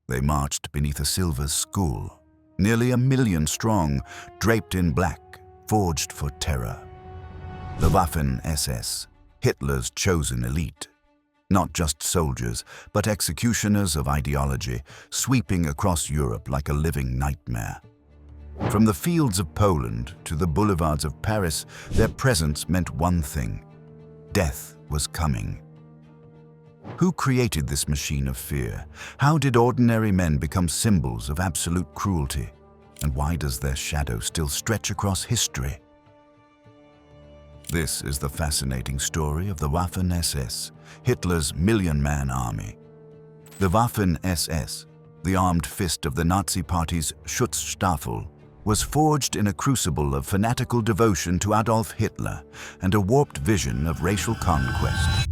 They marched beneath a silver skull, nearly 1 million strong, draped in black, forged for terror. The Waffen-SS, Hitler's chosen elite. Not just soldiers, but executioners of ideology, sweeping across Europe like a living nightmare. From the fields of Poland to the boulevards of Paris, their presence meant one thing: death was coming. Who created this machine of fear? How did ordinary men become symbols of absolute cruelty? And why does their shadow still stretch across history? This is the fascinating story of the Waffen-SS, Hitler's million-man army. The Waffen-SS, the armed fist of the Nazi Party's Schutzstaffel, was forged in a crucible of fanatical devotion to Adolf Hitler and a warped vision of racial conquest.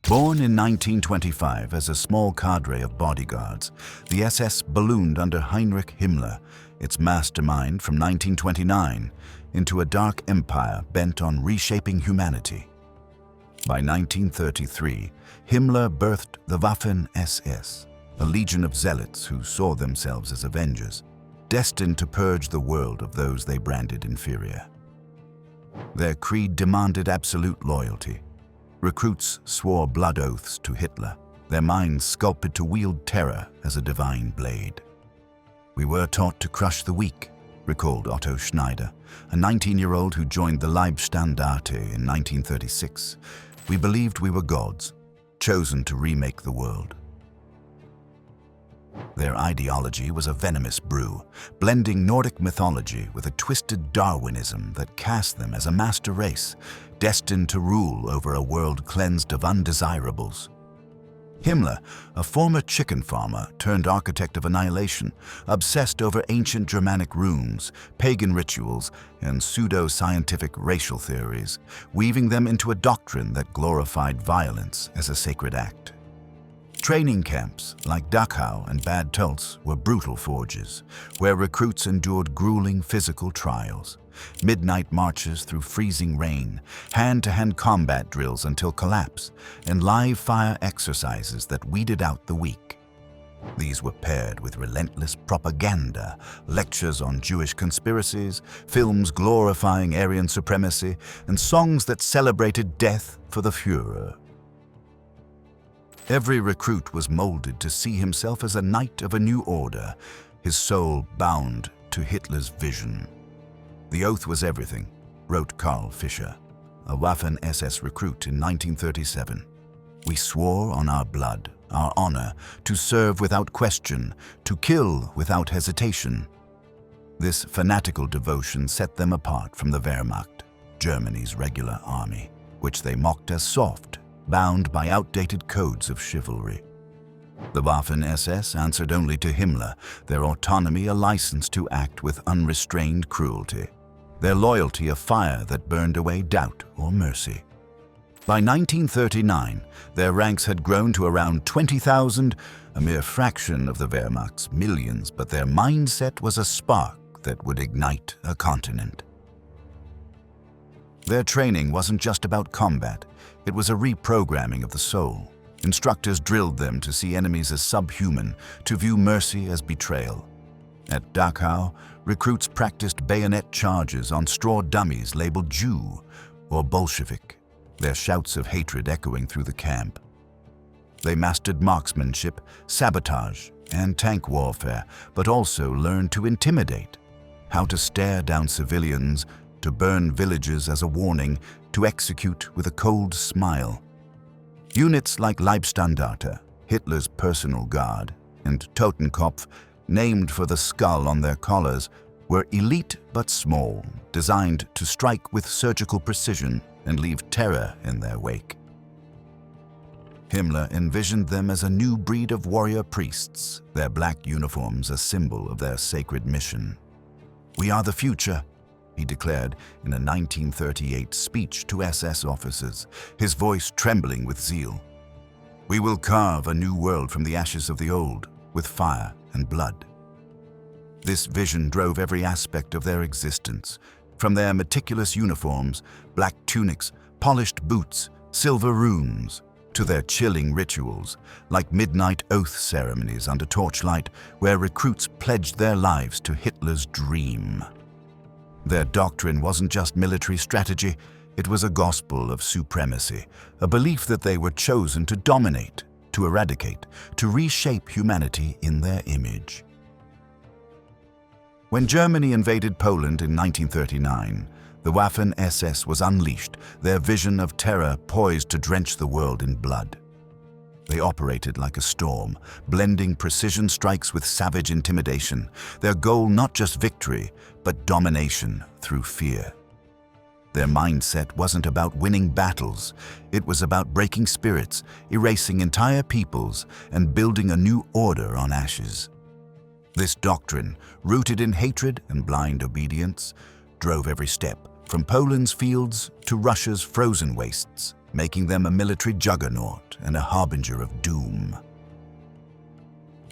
Born in 1925 as a small cadre of bodyguards, the SS ballooned under Heinrich Himmler, its mastermind from 1929, into a dark empire bent on reshaping humanity. By 1933, Himmler birthed the Waffen-SS, a legion of zealots who saw themselves as avengers, destined to purge the world of those they branded inferior. Their creed demanded absolute loyalty. Recruits swore blood oaths to Hitler, their minds sculpted to wield terror as a divine blade. "We were taught to crush the weak," recalled Otto Schneider, a 19-year-old who joined the Leibstandarte in 1936. "We believed we were gods, chosen to remake the world." Their ideology was a venomous brew, blending Nordic mythology with a twisted Darwinism that cast them as a master race, destined to rule over a world cleansed of undesirables. Himmler, a former chicken farmer turned architect of annihilation, obsessed over ancient Germanic runes, pagan rituals, and pseudo-scientific racial theories, weaving them into a doctrine that glorified violence as a sacred act. Training camps like Dachau and Bad Tölz were brutal forges, where recruits endured grueling physical trials. Midnight marches through freezing rain, hand-to-hand combat drills until collapse, and live-fire exercises that weeded out the weak. These were paired with relentless propaganda, lectures on Jewish conspiracies, films glorifying Aryan supremacy, and songs that celebrated death for the Führer. Every recruit was molded to see himself as a knight of a new order, his soul bound to Hitler's vision. "The oath was everything," wrote Karl Fischer, a Waffen-SS recruit in 1937. "We swore on our blood, our honor, to serve without question, to kill without hesitation." This fanatical devotion set them apart from the Wehrmacht, Germany's regular army, which they mocked as soft, bound by outdated codes of chivalry. The Waffen-SS answered only to Himmler, their autonomy a license to act with unrestrained cruelty, their loyalty a fire that burned away doubt or mercy. By 1939, their ranks had grown to around 20,000, a mere fraction of the Wehrmacht's millions, but their mindset was a spark that would ignite a continent. Their training wasn't just about combat, it was a reprogramming of the soul. Instructors drilled them to see enemies as subhuman, to view mercy as betrayal. At Dachau, recruits practiced bayonet charges on straw dummies labeled Jew or Bolshevik, their shouts of hatred echoing through the camp. They mastered marksmanship, sabotage, and tank warfare, but also learned to intimidate, how to stare down civilians, to burn villages as a warning, to execute with a cold smile. Units like Leibstandarte, Hitler's personal guard, and Totenkopf, named for the skull on their collars, were elite but small, designed to strike with surgical precision and leave terror in their wake. Himmler envisioned them as a new breed of warrior priests, their black uniforms a symbol of their sacred mission. "We are the future," he declared in a 1938 speech to SS officers, his voice trembling with zeal. "We will carve a new world from the ashes of the old, with fire and blood." This vision drove every aspect of their existence, from their meticulous uniforms, black tunics, polished boots, silver runes, to their chilling rituals, like midnight oath ceremonies under torchlight where recruits pledged their lives to Hitler's dream. Their doctrine wasn't just military strategy, it was a gospel of supremacy, a belief that they were chosen to dominate, to eradicate, to reshape humanity in their image. When Germany invaded Poland in 1939, the Waffen-SS was unleashed, their vision of terror poised to drench the world in blood. They operated like a storm, blending precision strikes with savage intimidation, their goal not just victory, but domination through fear. Their mindset wasn't about winning battles, it was about breaking spirits, erasing entire peoples, and building a new order on ashes. This doctrine, rooted in hatred and blind obedience, drove every step, from Poland's fields to Russia's frozen wastes, making them a military juggernaut and a harbinger of doom.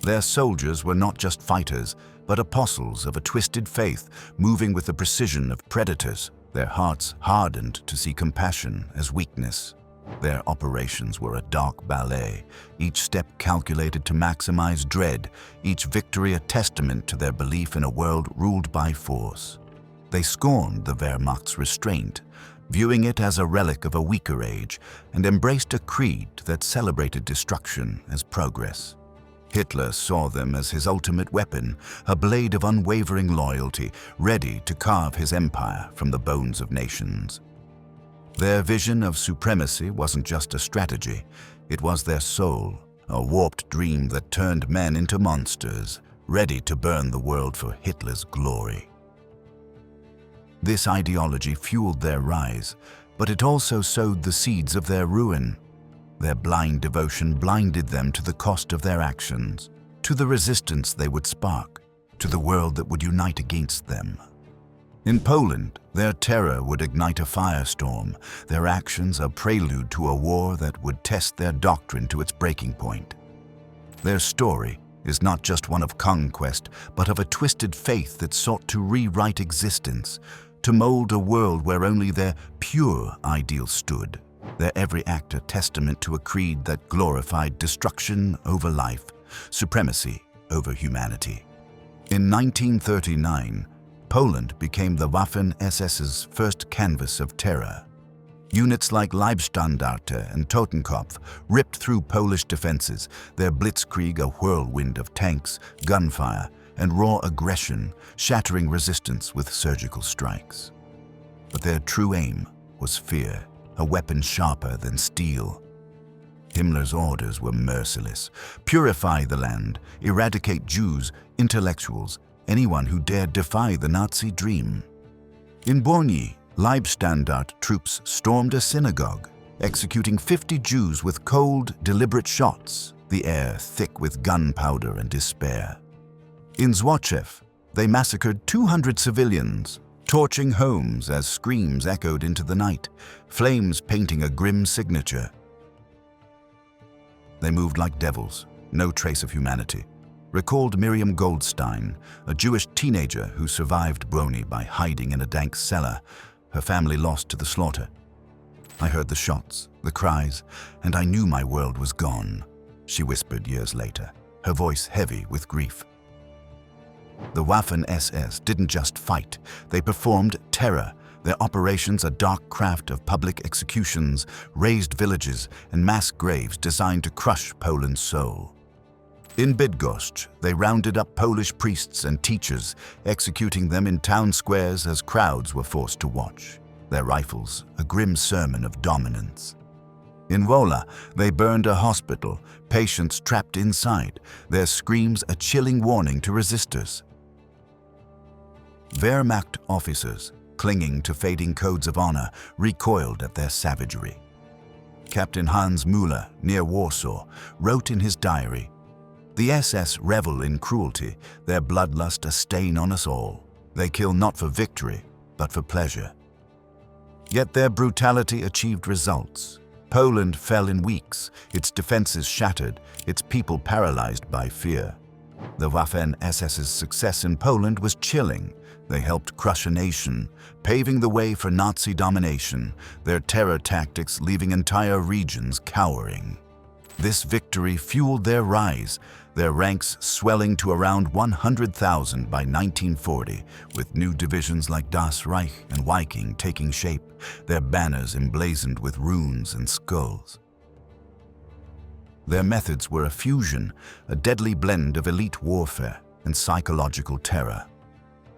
Their soldiers were not just fighters, but apostles of a twisted faith, moving with the precision of predators, their hearts hardened to see compassion as weakness. Their operations were a dark ballet, each step calculated to maximize dread, each victory a testament to their belief in a world ruled by force. They scorned the Wehrmacht's restraint, viewing it as a relic of a weaker age, and embraced a creed that celebrated destruction as progress. Hitler saw them as his ultimate weapon, a blade of unwavering loyalty, ready to carve his empire from the bones of nations. Their vision of supremacy wasn't just a strategy, it was their soul, a warped dream that turned men into monsters, ready to burn the world for Hitler's glory. This ideology fueled their rise, but it also sowed the seeds of their ruin. Their blind devotion blinded them to the cost of their actions, to the resistance they would spark, to the world that would unite against them. In Poland, their terror would ignite a firestorm, their actions a prelude to a war that would test their doctrine to its breaking point. Their story is not just one of conquest, but of a twisted faith that sought to rewrite existence, to mold a world where only their pure ideals stood, their every act a testament to a creed that glorified destruction over life, supremacy over humanity. In 1939, Poland became the Waffen-SS's first canvas of terror. Units like Leibstandarte and Totenkopf ripped through Polish defenses, their blitzkrieg a whirlwind of tanks, gunfire, and raw aggression, shattering resistance with surgical strikes. But their true aim was fear, a weapon sharper than steel. Himmler's orders were merciless. Purify the land, eradicate Jews, intellectuals, anyone who dared defy the Nazi dream. In Borny, Leibstandarte troops stormed a synagogue, executing 50 Jews with cold, deliberate shots, the air thick with gunpowder and despair. In Złoczew, they massacred 200 civilians, torching homes as screams echoed into the night, flames painting a grim signature. They moved like devils, no trace of humanity. Recalled Miriam Goldstein, a Jewish teenager who survived Brony by hiding in a dank cellar, her family lost to the slaughter. I heard the shots, the cries, and I knew my world was gone, she whispered years later, her voice heavy with grief. The Waffen-SS didn't just fight, they performed terror, their operations a dark craft of public executions, razed villages, and mass graves designed to crush Poland's soul. In Bydgoszcz, they rounded up Polish priests and teachers, executing them in town squares as crowds were forced to watch, their rifles a grim sermon of dominance. In Wola, they burned a hospital, patients trapped inside, their screams a chilling warning to resistors. Wehrmacht officers, clinging to fading codes of honor, recoiled at their savagery. Captain Hans Müller, near Warsaw, wrote in his diary, "The SS revel in cruelty, their bloodlust a stain on us all. They kill not for victory, but for pleasure." Yet their brutality achieved results. Poland fell in weeks, its defenses shattered, its people paralyzed by fear. The Waffen-SS's success in Poland was chilling. They helped crush a nation, paving the way for Nazi domination, their terror tactics leaving entire regions cowering. This victory fueled their rise, their ranks swelling to around 100,000 by 1940, with new divisions like Das Reich and Viking taking shape, their banners emblazoned with runes and skulls. Their methods were a fusion, a deadly blend of elite warfare and psychological terror.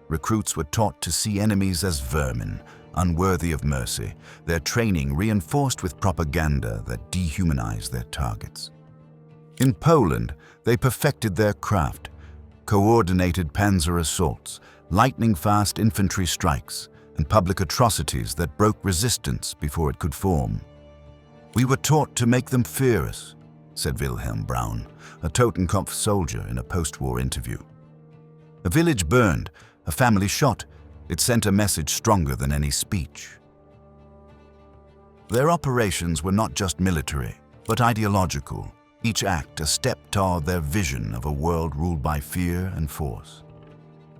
Recruits were taught to see enemies as vermin, unworthy of mercy, their training reinforced with propaganda that dehumanized their targets. In Poland, they perfected their craft, coordinated panzer assaults, lightning-fast infantry strikes, and public atrocities that broke resistance before it could form. "We were taught to make them fear us," said Wilhelm Braun, a Totenkopf soldier in a post-war interview. A village burned, a family shot. It sent a message stronger than any speech. Their operations were not just military, but ideological, each act a step toward their vision of a world ruled by fear and force.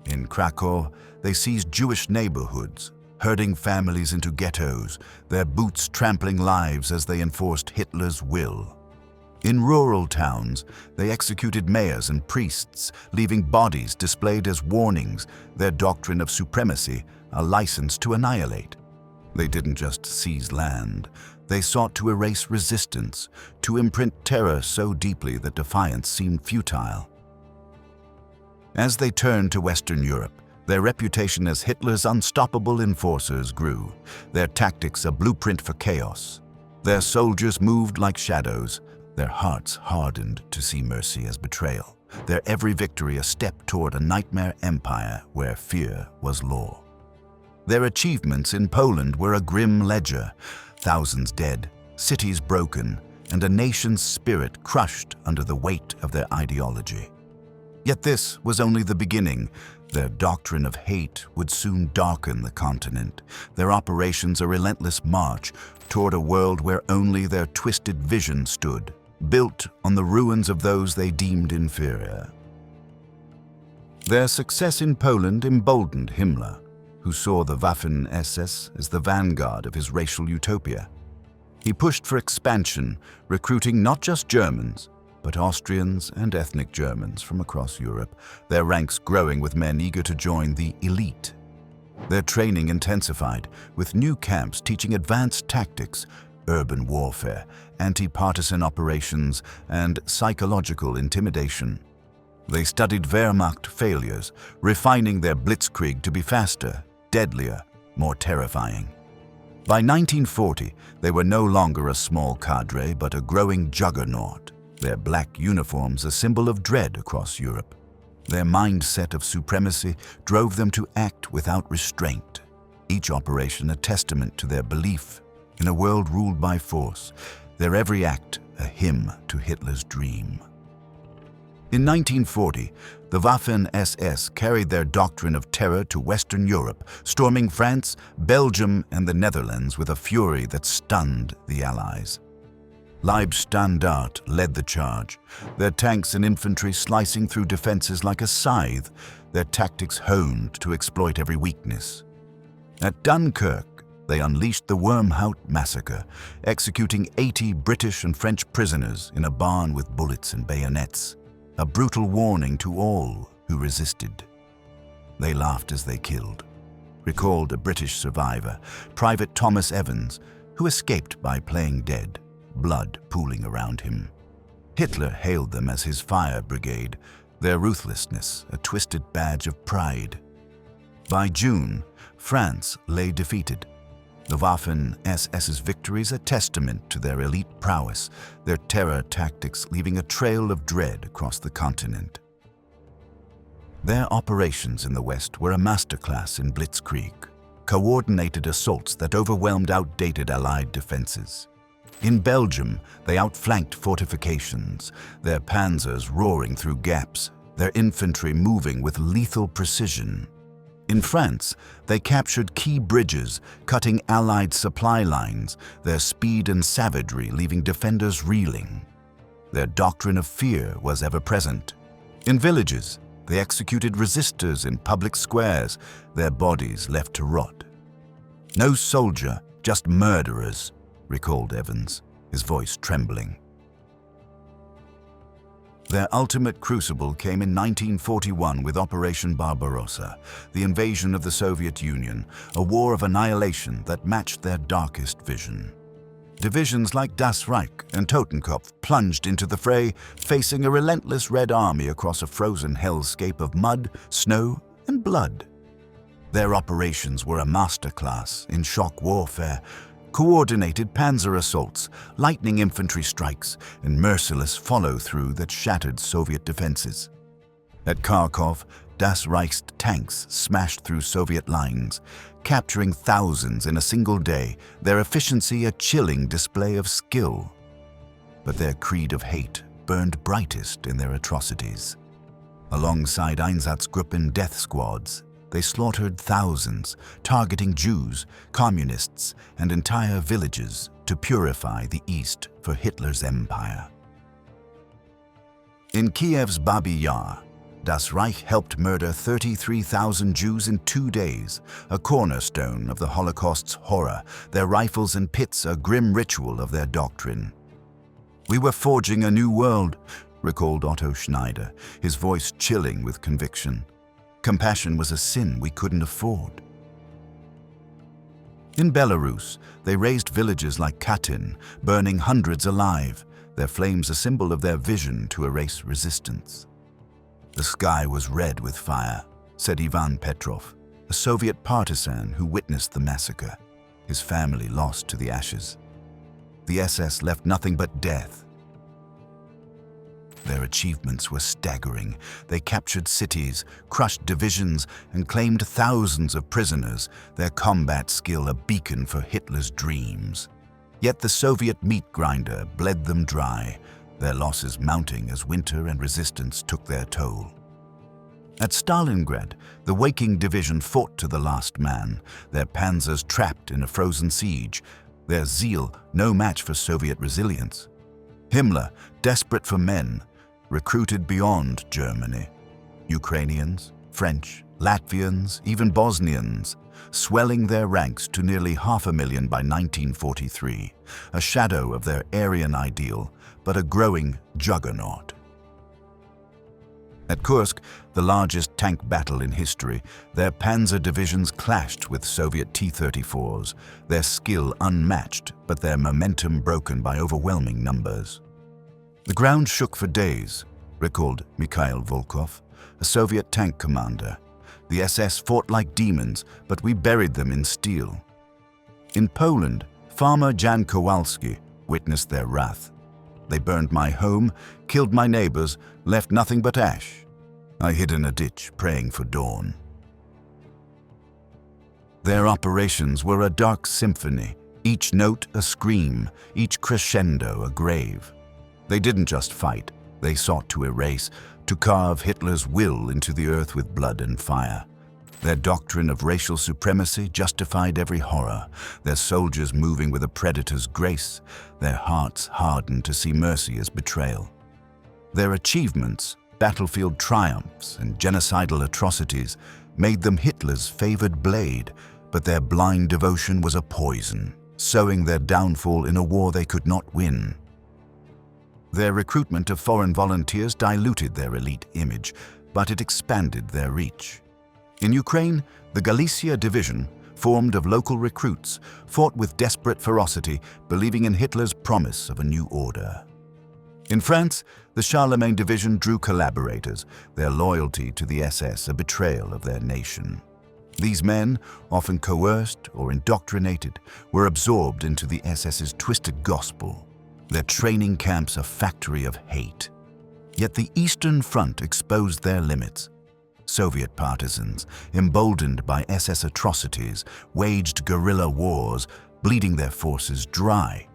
In Krakow, they seized Jewish neighborhoods, herding families into ghettos, their boots trampling lives as they enforced Hitler's will. In rural towns, they executed mayors and priests, leaving bodies displayed as warnings, their doctrine of supremacy, a license to annihilate. They didn't just seize land. They sought to erase resistance, to imprint terror so deeply that defiance seemed futile. As they turned to Western Europe, their reputation as Hitler's unstoppable enforcers grew, their tactics a blueprint for chaos. Their soldiers moved like shadows, their hearts hardened to see mercy as betrayal, their every victory a step toward a nightmare empire where fear was law. Their achievements in Poland were a grim ledger, thousands dead, cities broken, and a nation's spirit crushed under the weight of their ideology. Yet this was only the beginning. Their doctrine of hate would soon darken the continent, their operations a relentless march toward a world where only their twisted vision stood, built on the ruins of those they deemed inferior. Their success in Poland emboldened Himmler, who saw the Waffen-SS as the vanguard of his racial utopia. He pushed for expansion, recruiting not just Germans, but Austrians and ethnic Germans from across Europe, their ranks growing with men eager to join the elite. Their training intensified, with new camps teaching advanced tactics, urban warfare, anti-partisan operations, and psychological intimidation. They studied Wehrmacht failures, refining their blitzkrieg to be faster, deadlier, more terrifying. By 1940, they were no longer a small cadre, but a growing juggernaut, their black uniforms a symbol of dread across Europe. Their mindset of supremacy drove them to act without restraint, each operation a testament to their belief in a world ruled by force, their every act a hymn to Hitler's dream. In 1940, the Waffen-SS carried their doctrine of terror to Western Europe, storming France, Belgium, and the Netherlands with a fury that stunned the Allies. Leibstandarte led the charge, their tanks and infantry slicing through defenses like a scythe, their tactics honed to exploit every weakness. At Dunkirk, they unleashed the Wehrmacht massacre, executing 80 British and French prisoners in a barn with bullets and bayonets, a brutal warning to all who resisted. They laughed as they killed, recalled a British survivor, Private Thomas Evans, who escaped by playing dead, blood pooling around him. Hitler hailed them as his fire brigade, their ruthlessness a twisted badge of pride. By June, France lay defeated. The Waffen-SS's victories a testament to their elite prowess, their terror tactics leaving a trail of dread across the continent. Their operations in the West were a masterclass in blitzkrieg, coordinated assaults that overwhelmed outdated Allied defenses. In Belgium, they outflanked fortifications, their panzers roaring through gaps, their infantry moving with lethal precision. In France, they captured key bridges, cutting Allied supply lines, their speed and savagery leaving defenders reeling. Their doctrine of fear was ever present. In villages, they executed resistors in public squares, their bodies left to rot. "No soldier, just murderers," recalled Evans, his voice trembling. Their ultimate crucible came in 1941 with Operation Barbarossa, the invasion of the Soviet Union, a war of annihilation that matched their darkest vision. Divisions like Das Reich and Totenkopf plunged into the fray, facing a relentless Red Army across a frozen hellscape of mud, snow, and blood. Their operations were a masterclass in shock warfare, coordinated panzer assaults, lightning infantry strikes, and merciless follow-through that shattered Soviet defenses. At Kharkov, Das Reich's tanks smashed through Soviet lines, capturing thousands in a single day, their efficiency a chilling display of skill. But their creed of hate burned brightest in their atrocities. Alongside Einsatzgruppen death squads, they slaughtered thousands, targeting Jews, communists, and entire villages to purify the East for Hitler's empire. In Kiev's Babi Yar, Das Reich helped murder 33,000 Jews in 2 days, a cornerstone of the Holocaust's horror, their rifles and pits a grim ritual of their doctrine. "We were forging a new world," recalled Otto Schneider, his voice chilling with conviction. "Compassion was a sin we couldn't afford." In Belarus, they razed villages like Katyn, burning hundreds alive, their flames a symbol of their vision to erase resistance. "The sky was red with fire," said Ivan Petrov, a Soviet partisan who witnessed the massacre, his family lost to the ashes. The SS left nothing but death. Their achievements were staggering. They captured cities, crushed divisions, and claimed thousands of prisoners, their combat skill a beacon for Hitler's dreams. Yet the Soviet meat grinder bled them dry, their losses mounting as winter and resistance took their toll. At Stalingrad, the Waking Division fought to the last man, their panzers trapped in a frozen siege, their zeal no match for Soviet resilience. Himmler, desperate for men, recruited beyond Germany. Ukrainians, French, Latvians, even Bosnians, swelling their ranks to nearly 500,000 by 1943, a shadow of their Aryan ideal, but a growing juggernaut. At Kursk, the largest tank battle in history, their panzer divisions clashed with Soviet T-34s, their skill unmatched, but their momentum broken by overwhelming numbers. "The ground shook for days," recalled Mikhail Volkov, a Soviet tank commander. "The SS fought like demons, but we buried them in steel." In Poland, farmer Jan Kowalski witnessed their wrath. "They burned my home, killed my neighbors, left nothing but ash. I hid in a ditch, praying for dawn." Their operations were a dark symphony, each note a scream, each crescendo a grave. They didn't just fight, they sought to erase, to carve Hitler's will into the earth with blood and fire. Their doctrine of racial supremacy justified every horror, their soldiers moving with a predator's grace, their hearts hardened to see mercy as betrayal. Their achievements, battlefield triumphs and genocidal atrocities, made them Hitler's favored blade, but their blind devotion was a poison, sowing their downfall in a war they could not win. Their recruitment of foreign volunteers diluted their elite image, but it expanded their reach. In Ukraine, the Galicia Division, formed of local recruits, fought with desperate ferocity, believing in Hitler's promise of a new order. In France, the Charlemagne Division drew collaborators, their loyalty to the SS a betrayal of their nation. These men, often coerced or indoctrinated, were absorbed into the SS's twisted gospel, their training camps a factory of hate. Yet the Eastern Front exposed their limits. Soviet partisans, emboldened by SS atrocities, waged guerrilla wars, bleeding their forces dry.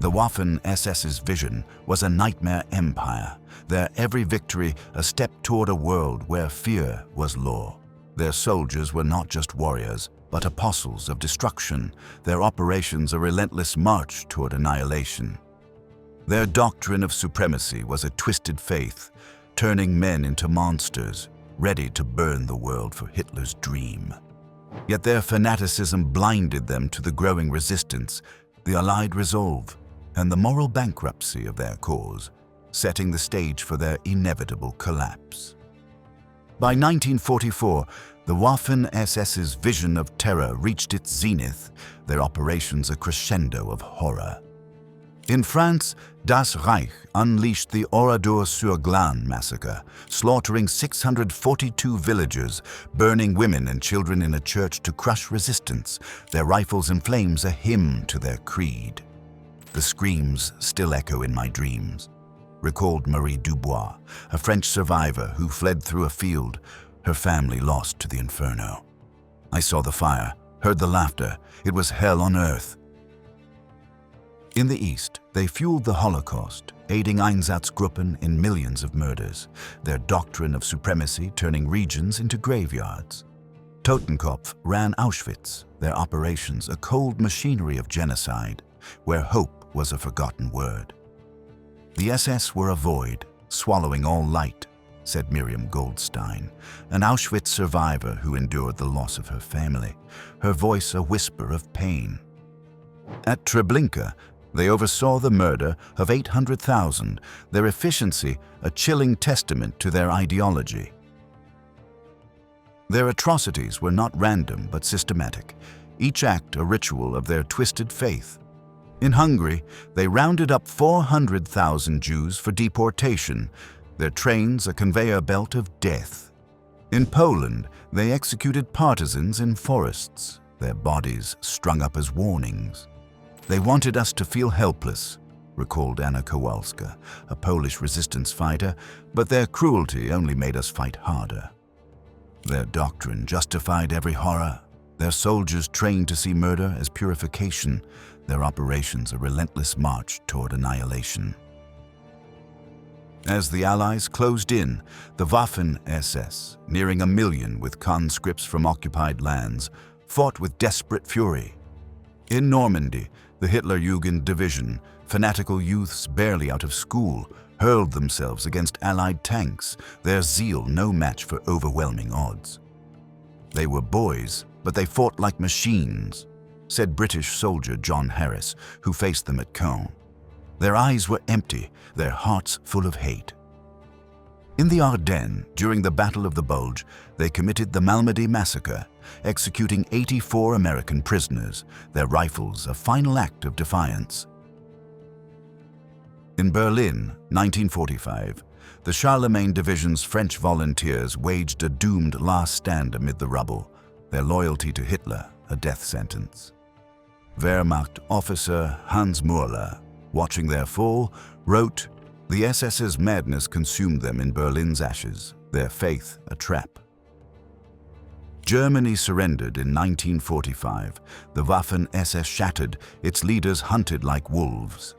The Waffen-SS's vision was a nightmare empire, their every victory a step toward a world where fear was law. Their soldiers were not just warriors, but apostles of destruction, their operations a relentless march toward annihilation. Their doctrine of supremacy was a twisted faith, turning men into monsters, ready to burn the world for Hitler's dream. Yet their fanaticism blinded them to the growing resistance, the Allied resolve, and the moral bankruptcy of their cause, setting the stage for their inevitable collapse. By 1944, the Waffen-SS's vision of terror reached its zenith, their operations a crescendo of horror. In France, Das Reich unleashed the Oradour-sur-Glane massacre, slaughtering 642 villagers, burning women and children in a church to crush resistance, their rifles in flames a hymn to their creed. The screams still echo in my dreams, recalled Marie Dubois, a French survivor who fled through a field, her family lost to the inferno. I saw the fire, heard the laughter. It was hell on earth. In the East, they fueled the Holocaust, aiding Einsatzgruppen in millions of murders, their doctrine of supremacy turning regions into graveyards. Totenkopf ran Auschwitz, their operations a cold machinery of genocide, where hope was a forgotten word. The SS were a void, swallowing all light, said Miriam Goldstein, an Auschwitz survivor who endured the loss of her family, her voice a whisper of pain. At Treblinka, they oversaw the murder of 800,000, their efficiency a chilling testament to their ideology. Their atrocities were not random but systematic, each act a ritual of their twisted faith. In Hungary, they rounded up 400,000 Jews for deportation, their trains a conveyor belt of death. In Poland, they executed partisans in forests, their bodies strung up as warnings. They wanted us to feel helpless, recalled Anna Kowalska, a Polish resistance fighter, but their cruelty only made us fight harder. Their doctrine justified every horror, their soldiers trained to see murder as purification, their operations a relentless march toward annihilation. As the Allies closed in, the Waffen-SS, nearing 1 million with conscripts from occupied lands, fought with desperate fury. In Normandy, the Hitlerjugend division, fanatical youths barely out of school, hurled themselves against Allied tanks, their zeal no match for overwhelming odds. They were boys, but they fought like machines, said British soldier John Harris, who faced them at Caen. Their eyes were empty, their hearts full of hate. In the Ardennes, during the Battle of the Bulge, they committed the Malmedy massacre, executing 84 American prisoners, their rifles a final act of defiance. In Berlin, 1945, the Charlemagne Division's French volunteers waged a doomed last stand amid the rubble, their loyalty to Hitler a death sentence. Wehrmacht officer Hans Müller, watching their fall, wrote, "The SS's madness consumed them in Berlin's ashes, their faith a trap." Germany surrendered in 1945. The Waffen-SS shattered, its leaders hunted like wolves.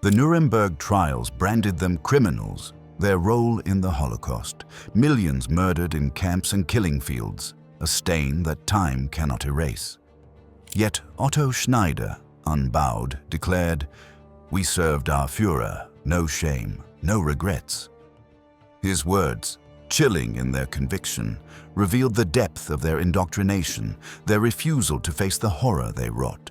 The Nuremberg trials branded them criminals, their role in the Holocaust, millions murdered in camps and killing fields, a stain that time cannot erase. Yet Otto Schneider, unbowed, declared, "We served our Führer, no shame, no regrets." His words, chilling in their conviction, revealed the depth of their indoctrination, their refusal to face the horror they wrought.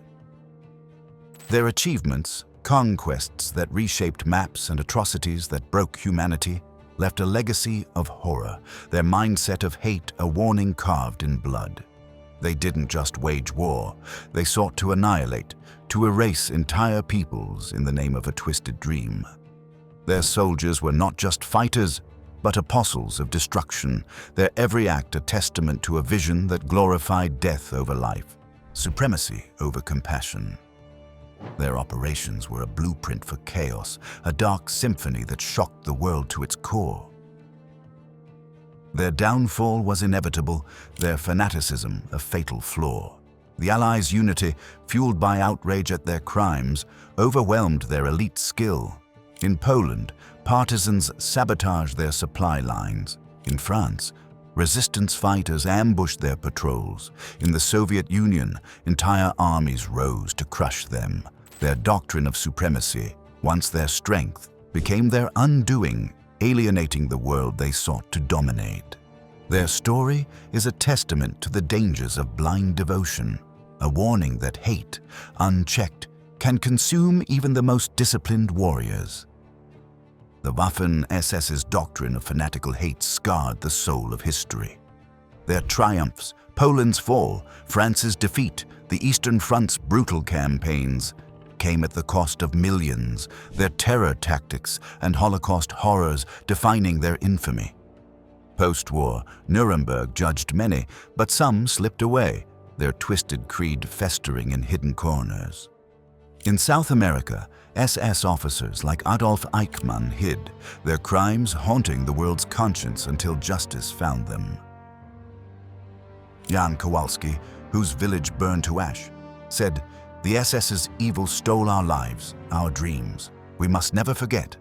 Their achievements, conquests that reshaped maps and atrocities that broke humanity, left a legacy of horror, their mindset of hate a warning carved in blood. They didn't just wage war, they sought to annihilate, to erase entire peoples in the name of a twisted dream. Their soldiers were not just fighters, but apostles of destruction, their every act a testament to a vision that glorified death over life, supremacy over compassion. Their operations were a blueprint for chaos, a dark symphony that shocked the world to its core. Their downfall was inevitable, their fanaticism a fatal flaw. The Allies' unity, fueled by outrage at their crimes, overwhelmed their elite skill. In Poland, partisans sabotaged their supply lines. In France, resistance fighters ambushed their patrols. In the Soviet Union, entire armies rose to crush them. Their doctrine of supremacy, once their strength, became their undoing, alienating the world they sought to dominate. Their story is a testament to the dangers of blind devotion, a warning that hate, unchecked, can consume even the most disciplined warriors. The Waffen-SS's doctrine of fanatical hate scarred the soul of history. Their triumphs, Poland's fall, France's defeat, the Eastern Front's brutal campaigns, came at the cost of millions, their terror tactics and Holocaust horrors defining their infamy. Post-war, Nuremberg judged many, but some slipped away, their twisted creed festering in hidden corners. In South America, SS officers like Adolf Eichmann hid, their crimes haunting the world's conscience until justice found them. Jan Kowalski, whose village burned to ash, said, "The SS's evil stole our lives, our dreams. We must never forget."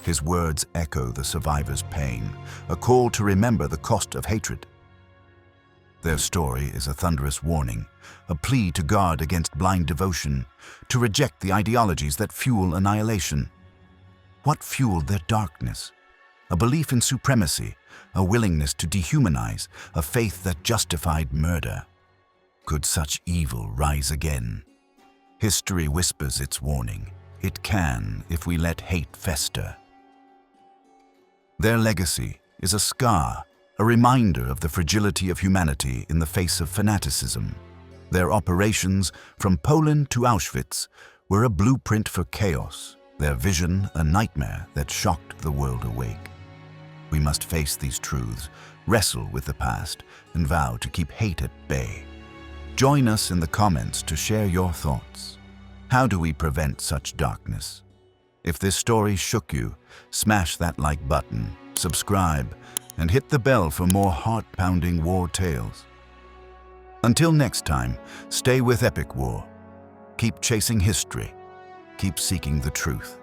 His words echo the survivors' pain, a call to remember the cost of hatred. Their story is a thunderous warning, a plea to guard against blind devotion, to reject the ideologies that fuel annihilation. What fueled their darkness? A belief in supremacy, a willingness to dehumanize, a faith that justified murder. Could such evil rise again? History whispers its warning. It can if we let hate fester. Their legacy is a scar, a reminder of the fragility of humanity in the face of fanaticism. Their operations, from Poland to Auschwitz, were a blueprint for chaos, their vision a nightmare that shocked the world awake. We must face these truths, wrestle with the past, and vow to keep hate at bay. Join us in the comments to share your thoughts. How do we prevent such darkness? If this story shook you, smash that like button, subscribe, and hit the bell for more heart-pounding war tales. Until next time, stay with Epic War. Keep chasing history. Keep seeking the truth.